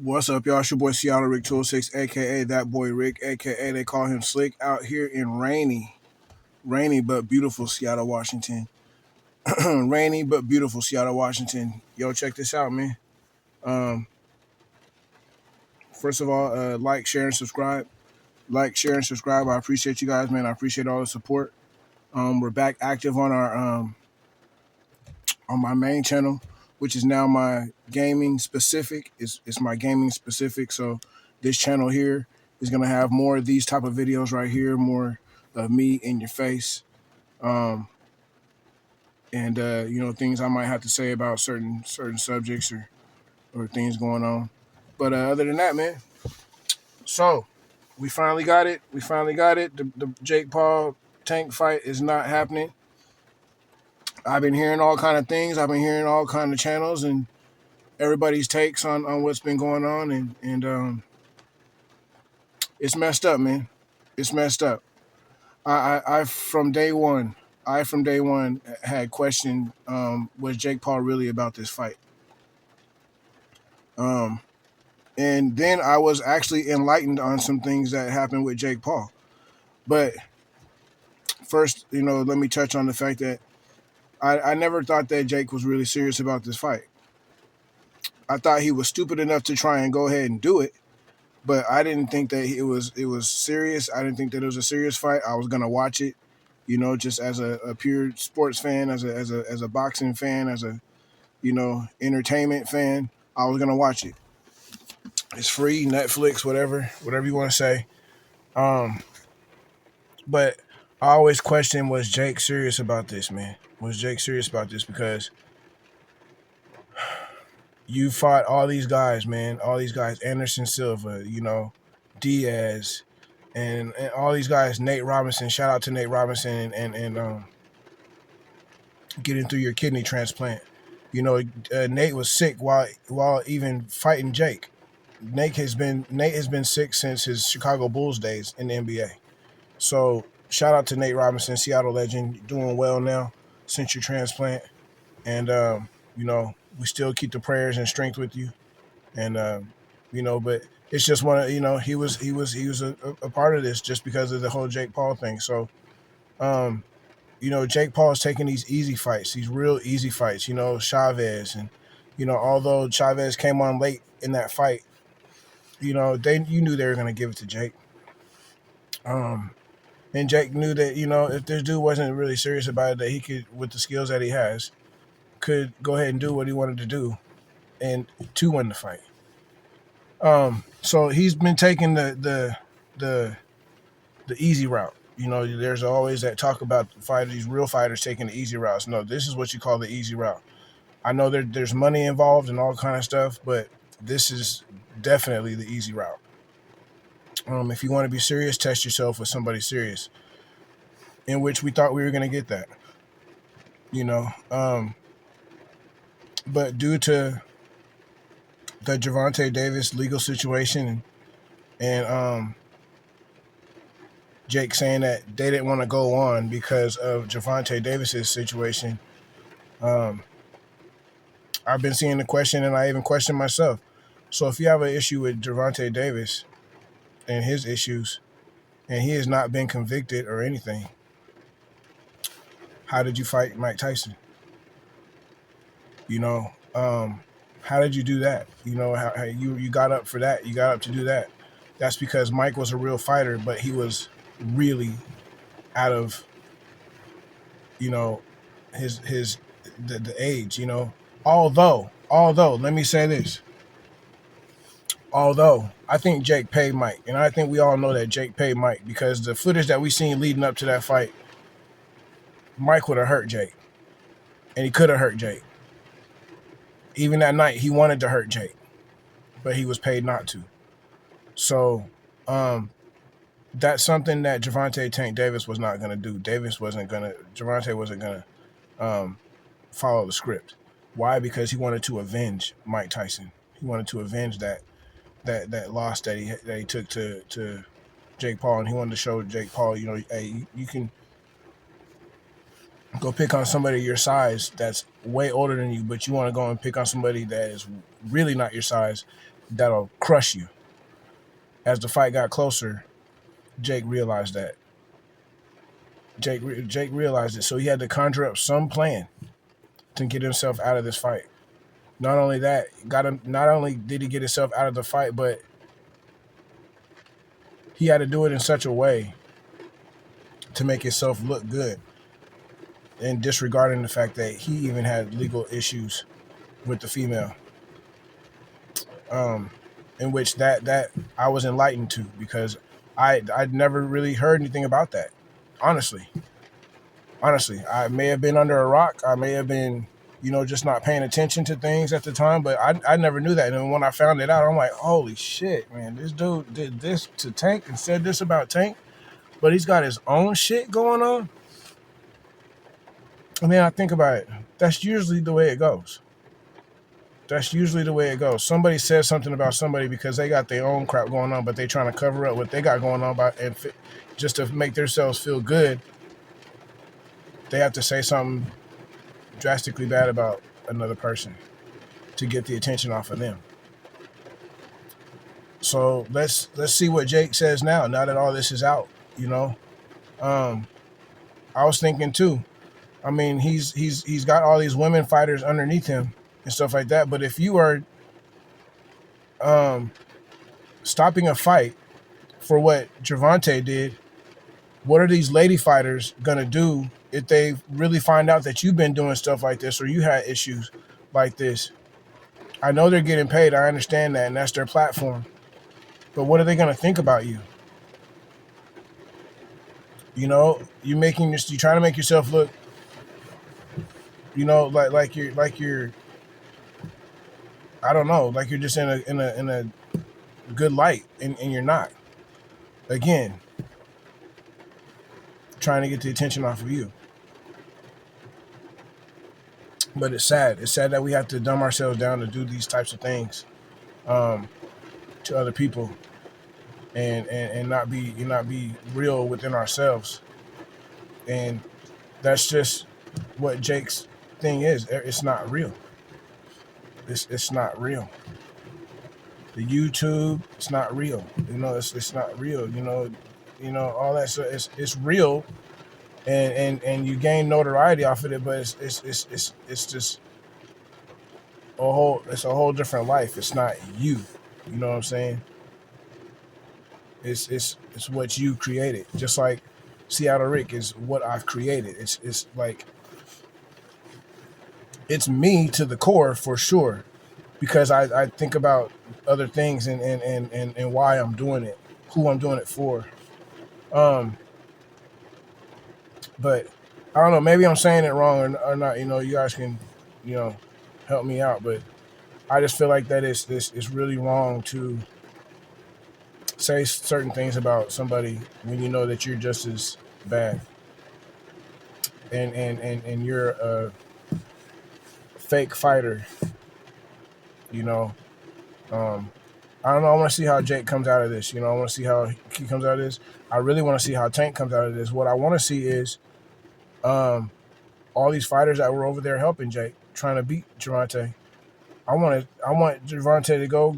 What's up, y'all? It's your boy Seattle Rick 206, aka that boy Rick, aka they call him Slick, out here in rainy but beautiful Seattle, Washington. Rainy but beautiful Seattle, Washington. Yo, check this out, man. Um, First of all, like, share, and subscribe. Like, share, and subscribe. I appreciate you guys, man. I appreciate all the support. We're back active on my main channel, which is now my gaming specific. It's my gaming specific. So this channel here is gonna have more of these type of videos right here, more of me in your face, um, and things I might have to say about certain subjects or things going on. But other than that, man. So we finally got it. We finally got it. The Jake Paul tank fight is not happening. I've been hearing all kind of things. I've been hearing all kind of channels and everybody's takes on what's been going on, and it's messed up, man. It's messed up. I from day one, had questioned, was Jake Paul really about this fight? Um, and then I was actually enlightened on some things that happened with Jake Paul. But first, let me touch on the fact that I never thought that Jake was really serious about this fight. I thought he was stupid enough to try and go ahead and do it, but I didn't think that it was serious. I didn't think that it was a serious fight. I was gonna watch it, just as a pure sports fan, as a boxing fan, as a entertainment fan. I was gonna watch it. It's free, Netflix, whatever you want to say. Um, but I always question: was Jake serious about this, man? Was Jake serious about this? Because you fought all these guys, man. All these guys, Anderson Silva, Diaz, and all these guys, Nate Robinson. Shout out to Nate Robinson and getting through your kidney transplant. Nate was sick while even fighting Jake. Nate has been sick since his Chicago Bulls days in the NBA. So shout out to Nate Robinson, Seattle legend, doing well now since your transplant. And we still keep the prayers and strength with you. And but it's just one of he was a part of this just because of the whole Jake Paul thing. So um, Jake Paul is taking these easy fights, these real easy fights. Chavez, and although Chavez came on late in that fight, you knew they were gonna give it to Jake. Um, and Jake knew that if this dude wasn't really serious about it, that he could, with the skills that he has, could go ahead and do what he wanted to do and to win the fight. So he's been taking the the easy route. There's always that talk about these real fighters taking the easy routes. No, this is what you call the easy route. I know there's money involved and all kind of stuff, but this is definitely the easy route. If you want to be serious, test yourself with somebody serious, in which we thought we were going to get that. You know, um, but due to the Gervonta Davis legal situation and Jake saying that they didn't want to go on because of Gervonta Davis's situation, um, I've been seeing the question, and I even questioned myself. So if you have an issue with Gervonta Davis and his issues, and he has not been convicted or anything, how did you fight Mike Tyson? You know, how did you do that? How you got up for that. You got up to do that. That's because Mike was a real fighter, but he was really out of, you know, his the age. Although, let me say this. Although I think Jake paid Mike, and I think we all know that Jake paid Mike because the footage that we seen leading up to that fight, Mike would have hurt Jake, and he could have hurt Jake. Even that night, he wanted to hurt Jake, but he was paid not to. So that's something that Gervonta Tank Davis was not going to do. Gervonta wasn't going to follow the script. Why? Because he wanted to avenge Mike Tyson. He wanted to avenge that loss that he took to Jake Paul, and he wanted to show Jake Paul, hey, you can go pick on somebody your size that's way older than you, but you want to go and pick on somebody that is really not your size that'll crush you. As the fight got closer, Jake realized that. Jake realized it, so he had to conjure up some plan to get himself out of this fight. Not only that, got him. Not only did he get himself out of the fight, but he had to do it in such a way to make himself look good, and disregarding the fact that he even had legal issues with the female. In which that I was enlightened to, because I'd never really heard anything about that. Honestly, I may have been under a rock. I may have been, just not paying attention to things at the time, but I never knew that. And when I found it out, I'm like, holy shit, man, this dude did this to Tank and said this about Tank, but he's got his own shit going on. And then I think about it. That's usually the way it goes. Somebody says something about somebody because they got their own crap going on, but they trying to cover up what they got going on just to make themselves feel good. They have to say something drastically bad about another person to get the attention off of them. So let's see what Jake says now that all this is out. I was thinking too. I mean, he's got all these women fighters underneath him and stuff like that. But if you are stopping a fight for what Gervonta did, what are these lady fighters gonna do if they really find out that you've been doing stuff like this or you had issues like this? I know they're getting paid. I understand that, and that's their platform. But what are they gonna think about you? You're trying to make yourself look, like you're I don't know, like you're just in a good light, and you're not. Again, trying to get the attention off of you. But it's sad. It's sad that we have to dumb ourselves down to do these types of things to other people, and not be real within ourselves. And that's just what Jake's thing is. It's not real. It's not real. The YouTube, it's not real. It's not real. All that stuff. It's real, and you gain notoriety off of it, but it's just it's a whole different life. It's not you. You know what I'm saying? It's what you created. Just like Seattle Rick is what I've created. It's like it's me to the core for sure, because I think about other things and why I'm doing it, who I'm doing it for. But I don't know, maybe I'm saying it wrong or not. You guys can, help me out. But I just feel like that it's really wrong to say certain things about somebody when you know that you're just as bad. And you're a fake fighter. I don't know. I want to see how Jake comes out of this. I want to see how he comes out of this. I really want to see how Tank comes out of this. What I want to see is all these fighters that were over there helping Jake, trying to beat Gervonta. I want Gervonta to go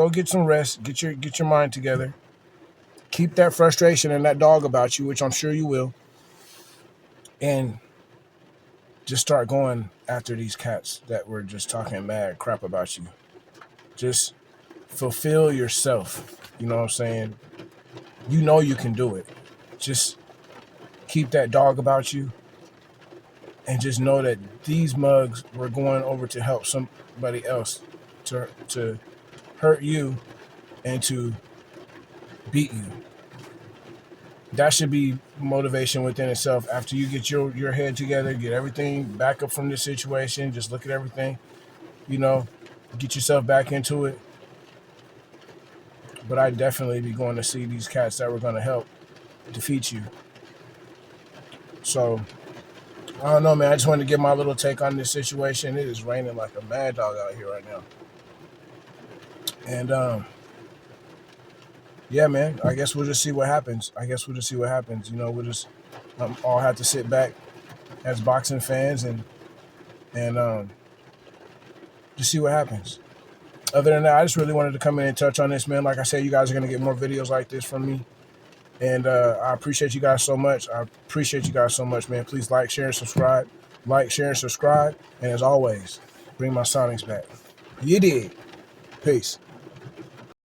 get some rest, get your mind together, keep that frustration and that dog about you, which I'm sure you will, and just start going after these cats that were just talking mad crap about you. Just fulfill yourself. You know what I'm saying? You can do it. Just keep that dog about you, and just know that these mugs were going over to help somebody else to hurt you and to beat you. That should be motivation within itself. After you get your head together, get everything back up from this situation, just look at everything, get yourself back into it. But I'd definitely be going to see these cats that were going to help defeat you. So, I don't know, man. I just wanted to get my little take on this situation. It is raining like a mad dog out here right now. And, yeah, man, I guess we'll just see what happens. We'll just all have to sit back as boxing fans and just see what happens. Other than that, I just really wanted to come in and touch on this, man. Like I said, you guys are going to get more videos like this from me. And I appreciate you guys so much. I appreciate you guys so much, man. Please like, share, and subscribe. Like, share, and subscribe. And as always, bring my Sonics back. You did. Peace.